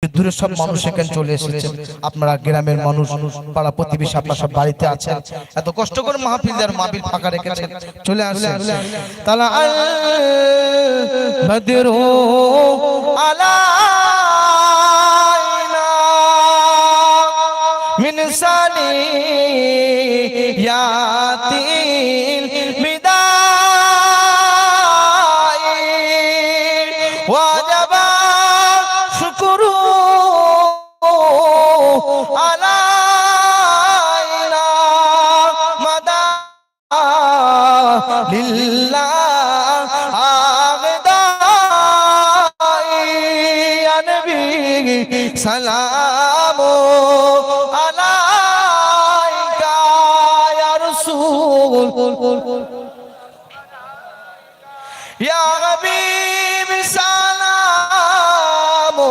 দূরের সব মানুষ এখানে চলে এসেছেন। আপনারা গ্রামের মানুষ, পাড়া প্রতিবেশী, আপনারা সব বাড়িতে আছেন। এত কষ্ট করে মাহফিল দেওয়ার মাহফিল ফাঁকা রেখেছেন, চলে আসেন। তালা আল বদরু আলাইনা মিন সানিয়াতিল বিদাই ওয়াজাবা শুকরু আলাইনা মাদা লিল্লাহ আগদাই ইয়া নবী সালামু আলাইকা ইয়া রাসূল ইয়া হাবিব সালামু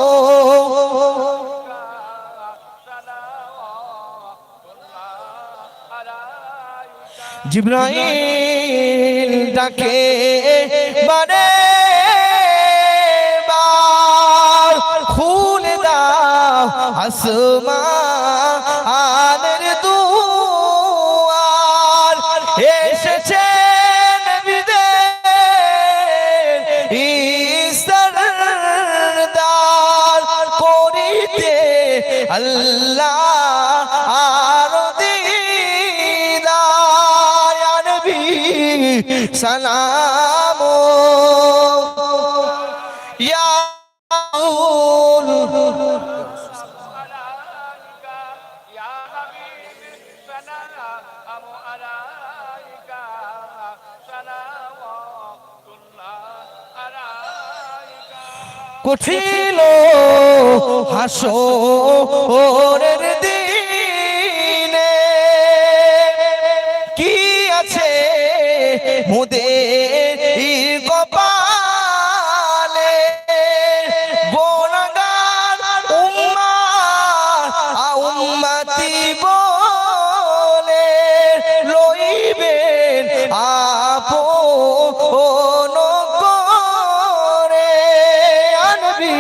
জিবরাইল ডাকে বারে বার খুলে দাও আসমানের দুয়ার এসেছেন বিদের ইসরদার করিতে আল্লাহ সালামু ইয়া রাসূল আলাইকা ইয়া হাবিব সালামু আলাইকা সালাওয়াতুল্লাহ আলাইকা কঠিল হাসরের দিনে কি আছে মোদের কপালে গুনাহগার উম্মতি বলে লইবেন আপন করে নবী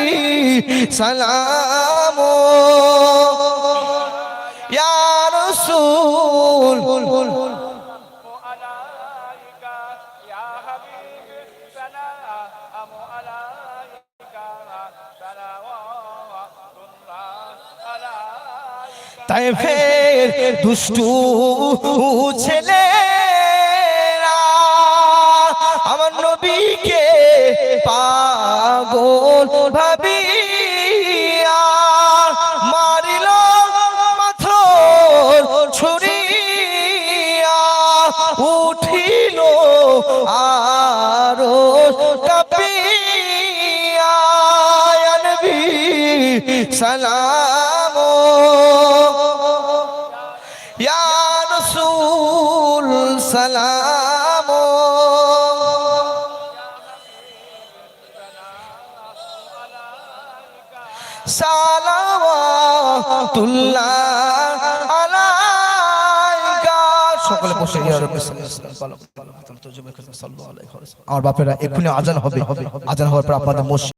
সালামু ইয়া রাসূল তায়েফের দুষ্টু ছেলেরা আমার নবীকে পাগল ভাবিয়া মারিল পাথর ছুরিয়া উঠিল আরো কাঁপিয়া ইয়া নবী সালামু ইয়া রাসূল সালামু সালাওয়াতুল্লাহ আলাইকা সকলে বসে ইয়া রাব্বি সাল্লাল্লাহু আলাইহি ওয়াসাল্লাম। আমার বাপেরা এক্ষুনি আজান হবে, আজান হওয়ার পর আপনাদের মসজিদ